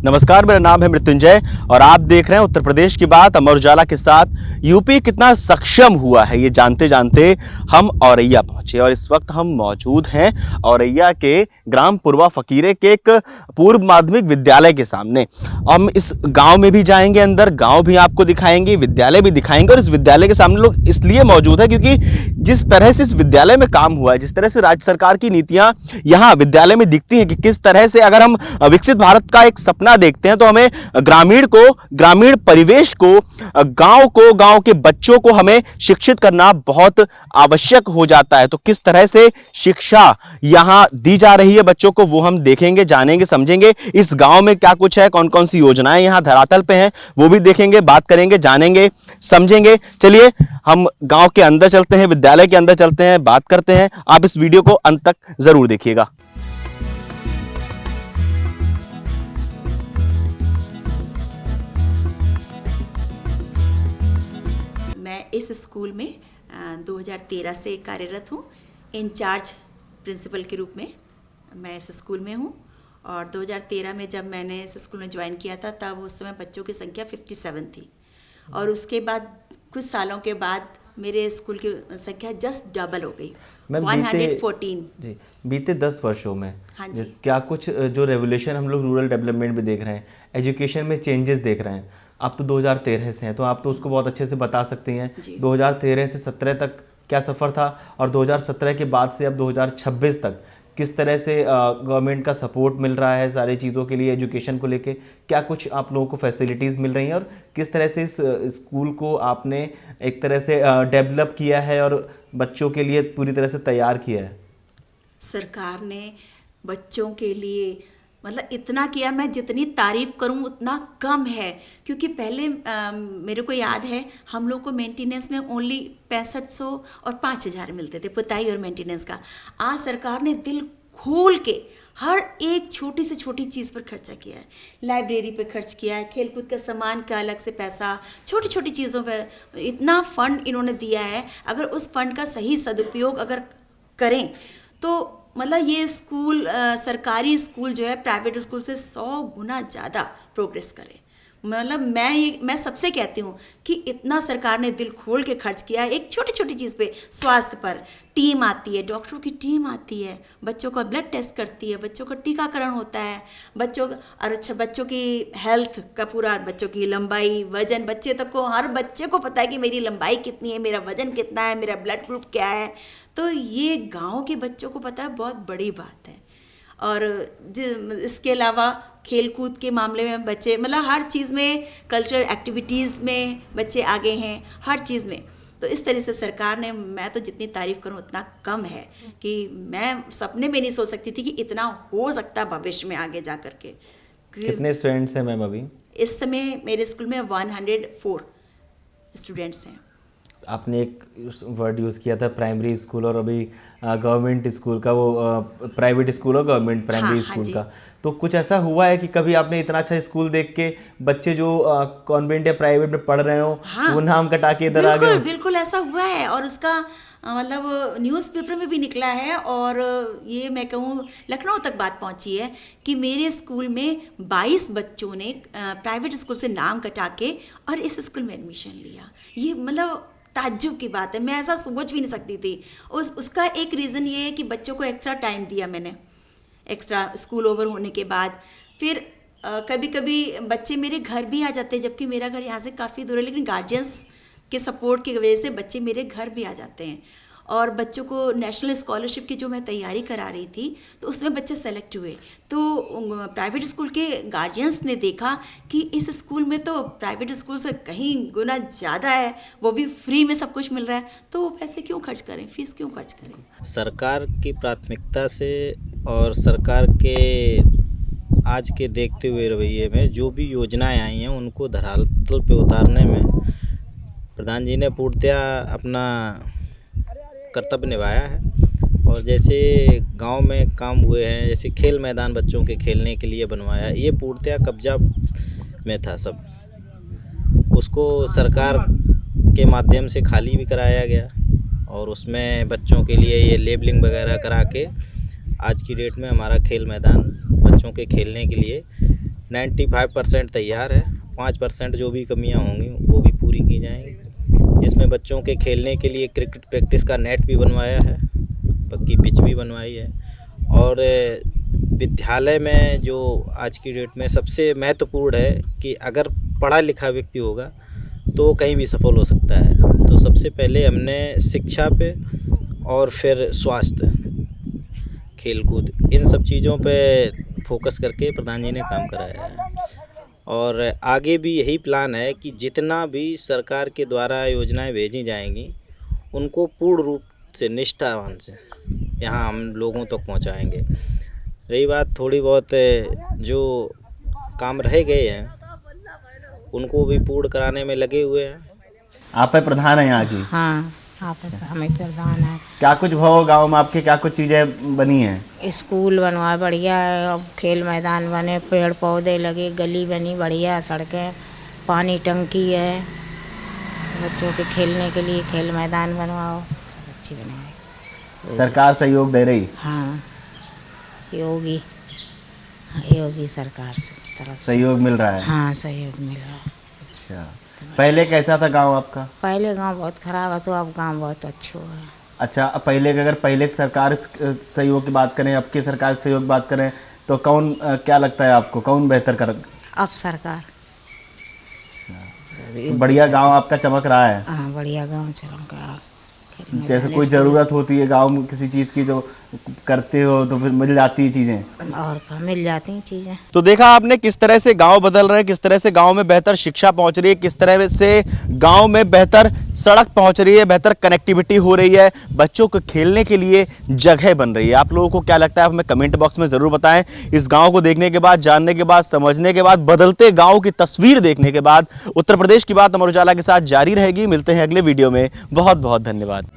नमस्कार, मेरा नाम है मृत्युंजय और आप देख रहे हैं उत्तर प्रदेश की बात अमर उजाला के साथ। यूपी कितना सक्षम हुआ है ये जानते जानते हम औरैया पहुंचे और इस वक्त हम मौजूद हैं औरैया के ग्राम पूर्वा फकीरे के एक पूर्व माध्यमिक विद्यालय के सामने। हम इस गांव में भी जाएंगे, अंदर गांव भी आपको दिखाएंगे, विद्यालय भी दिखाएंगे। और इस विद्यालय के सामने लोग इसलिए मौजूद है क्योंकि जिस तरह से इस विद्यालय में काम हुआ है, जिस तरह से राज्य सरकार की नीतियां यहाँ विद्यालय में दिखती हैं कि किस तरह से अगर हम विकसित भारत का एक सपना देखते हैं तो हमें ग्रामीण परिवेश को, गांव के बच्चों को हमें शिक्षित करना बहुत आवश्यक हो जाता है। तो किस तरह से शिक्षा यहाँ दी जा रही है बच्चों को, वो हम देखेंगे, जानेंगे, समझेंगे। इस गांव में क्या कुछ है, कौन कौन सी योजनाएं यहाँ धरातल पे हैं, वो भी देखेंगे, बात करेंगे, जानेंगे, समझेंगे। चलिए हम गांव के अंदर चलते हैं, विद्यालय के अंदर चलते हैं, बात करते हैं। आप इस वीडियो को अंत तक जरूर देखिएगा। मैं इस स्कूल में 2013 से कार्यरत हूँ। इंचार्ज प्रिंसिपल के रूप में मैं इस स्कूल में हूँ और 2013 में जब मैंने इस स्कूल में ज्वाइन किया था तब उस समय बच्चों की संख्या 57 थी और उसके बाद कुछ सालों के बाद मेरे स्कूल की संख्या जस्ट डबल हो गई, 114। जी, बीते 10 वर्षों में हाँ जी, क्या कुछ जो रेवोल्यूशन हम लोग रूरल डेवलपमेंट में देख रहे हैं, एजुकेशन में चेंजेस देख रहे हैं। आप तो 2013 से हैं तो आप तो उसको बहुत अच्छे से बता सकते हैं 2013 से 17 तक क्या सफ़र था और 2017 के बाद से अब 2026 तक किस तरह से गवर्नमेंट का सपोर्ट मिल रहा है सारी चीज़ों के लिए, एजुकेशन को लेके क्या कुछ आप लोगों को फैसिलिटीज़ मिल रही हैं और किस तरह से इस स्कूल को आपने एक तरह से डेवलप किया है और बच्चों के लिए पूरी तरह से तैयार किया है। सरकार ने बच्चों के लिए मतलब इतना किया, मैं जितनी तारीफ़ करूं उतना कम है क्योंकि पहले मेरे को याद है हम लोग को मेंटेनेंस में ओनली 6500 और 5000 मिलते थे, पुताई और मेंटेनेंस का। आज सरकार ने दिल खोल के हर एक छोटी से छोटी चीज़ पर खर्चा किया है। लाइब्रेरी पर खर्च किया है, खेलकूद का सामान का अलग से पैसा, छोटी छोटी चीज़ों पर इतना फंड इन्होंने दिया है। अगर उस फंड का सही सदुपयोग अगर करें तो मतलब ये स्कूल, सरकारी स्कूल जो है प्राइवेट स्कूल से 100 गुना ज़्यादा प्रोग्रेस करे। मतलब मैं सबसे कहती हूँ कि इतना सरकार ने दिल खोल के खर्च किया है एक छोटी छोटी चीज़ पे। स्वास्थ्य पर टीम आती है, डॉक्टरों की टीम आती है, बच्चों का ब्लड टेस्ट करती है, बच्चों का टीकाकरण होता है, बच्चों की हेल्थ का पूरा, बच्चों की लंबाई, वजन, बच्चे तक को, हर बच्चे को पता है कि मेरी लंबाई कितनी है, मेरा वजन कितना है, मेरा ब्लड ग्रुप क्या है। तो ये गाँव के बच्चों को पता है, बहुत बड़ी बात है। और इसके अलावा खेल कूद के मामले में बच्चे मतलब हर चीज़ में, कल्चरल एक्टिविटीज़ में बच्चे आगे हैं, हर चीज़ में। तो इस तरह से सरकार ने, मैं तो जितनी तारीफ़ करूं उतना कम है कि मैं सपने में नहीं सोच सकती थी कि इतना हो सकता है भविष्य में आगे जा कर के। कितने स्टूडेंट्स हैं मैम अभी? इस समय मेरे स्कूल में 104 स्टूडेंट्स हैं। आपने एक वर्ड यूज़ किया था प्राइमरी स्कूल और अभी गवर्नमेंट स्कूल का, वो प्राइवेट स्कूल और गवर्नमेंट प्राइमरी स्कूल का। तो कुछ ऐसा हुआ है कि कभी आपने इतना अच्छा स्कूल देख के बच्चे जो कॉन्वेंट या प्राइवेट में पढ़ रहे हो वो नाम कटा के इधर आ गए? बिल्कुल ऐसा हुआ है और उसका मतलब न्यूज़पेपर में भी निकला है और ये मैं कहूँ लखनऊ तक बात पहुँची है कि मेरे स्कूल में 22 बच्चों ने प्राइवेट स्कूल से नाम कटा के और इस स्कूल में एडमिशन लिया। ये मतलब ताज्जुब की बात है, मैं ऐसा सोच भी नहीं सकती थी। उसका एक रीज़न ये है कि बच्चों को एक्स्ट्रा टाइम दिया मैंने, एक्स्ट्रा स्कूल ओवर होने के बाद। फिर कभी कभी बच्चे मेरे घर भी आ जाते हैं, जबकि मेरा घर यहाँ से काफ़ी दूर है, लेकिन गार्जियंस के सपोर्ट की वजह से बच्चे मेरे घर भी आ जाते हैं। और बच्चों को नेशनल स्कॉलरशिप की जो मैं तैयारी करा रही थी तो उसमें बच्चे सेलेक्ट हुए। तो प्राइवेट स्कूल के गार्जियंस ने देखा कि इस स्कूल में तो प्राइवेट स्कूल से कहीं गुना ज़्यादा है, वो भी फ्री में सब कुछ मिल रहा है, तो वो पैसे क्यों खर्च करें, फीस क्यों खर्च करें। सरकार की प्राथमिकता से और सरकार के आज के देखते हुए रवैये में जो भी योजनाएं आई हैं उनको धरातल पे उतारने में प्रधान जी ने पूर्णतया अपना कर्तव्य निभाया है। और जैसे गांव में काम हुए हैं, जैसे खेल मैदान बच्चों के खेलने के लिए बनवाया, ये पूर्णतया कब्जा में था सब, उसको सरकार के माध्यम से खाली भी कराया गया और उसमें बच्चों के लिए ये लेबलिंग वगैरह करा के आज की डेट में हमारा खेल मैदान बच्चों के खेलने के लिए 95% तैयार है। 5% जो भी कमियां होंगी वो भी पूरी की जाएंगी। इसमें बच्चों के खेलने के लिए क्रिकेट प्रैक्टिस का नेट भी बनवाया है, पक्की पिच भी बनवाई है। और विद्यालय में जो आज की डेट में सबसे महत्वपूर्ण है कि अगर पढ़ा लिखा व्यक्ति होगा तो कहीं भी सफल हो सकता है। तो सबसे पहले हमने शिक्षा पे और फिर स्वास्थ्य, खेलकूद, इन सब चीज़ों पे फोकस करके प्रधान जी ने काम कराया है। और आगे भी यही प्लान है कि जितना भी सरकार के द्वारा योजनाएं भेजी जाएंगी उनको पूर्ण रूप से निष्ठावान से यहाँ हम लोगों तक पहुँचाएंगे। रही बात थोड़ी बहुत जो काम रह गए हैं उनको भी पूर्ण कराने में लगे हुए हैं। आप है प्रधान है यहाँ की? हाँ, आप हमें प्रधान है। क्या कुछ भाव गांव में आपके, क्या कुछ चीज़ें बनी हैं? स्कूल बनवा बढ़िया है, अब खेल मैदान बने, पेड़ पौधे लगे, गली बनी बढ़िया, सड़कें, पानी टंकी है, बच्चों के खेलने के लिए खेल मैदान बनवाओ, सब अच्छी बनाए। सरकार सहयोग दे रही? हाँ, योगी सरकार से तरफ से सहयोग मिल रहा है? हाँ, सहयोग मिल रहा है। अच्छा, पहले कैसा था गांव आपका? पहले गांव बहुत खराब है, तो अब गांव बहुत अच्छा हुआ है। अच्छा, अब पहले की सरकार सहयोग की बात करें, अब की सरकार के सहयोग की बात करें तो कौन, क्या लगता है आपको कौन बेहतर कर? अब सरकार। बढ़िया गांव आपका चमक रहा है? हाँ, बढ़िया गांव चमक रहा है। जैसे कोई ज़रूरत होती है गांव में किसी चीज़ की तो करते हो तो फिर मिल जाती है चीज़ें? और क्या, मिल जाती हैं चीज़ें। तो देखा आपने किस तरह से गांव बदल रहे हैं, किस तरह से गांव में बेहतर शिक्षा पहुंच रही है, किस तरह से गांव में बेहतर सड़क पहुंच रही है, बेहतर कनेक्टिविटी हो रही है, बच्चों को खेलने के लिए जगह बन रही है। आप लोगों को क्या लगता है आप हमें कमेंट बॉक्स में ज़रूर बताएं। इस गाँव को देखने के बाद, जानने के बाद, समझने के बाद, बदलते गाँव की तस्वीर देखने के बाद उत्तर प्रदेश की बात अमर उजाला के साथ जारी रहेगी। मिलते हैं अगले वीडियो में। बहुत बहुत धन्यवाद।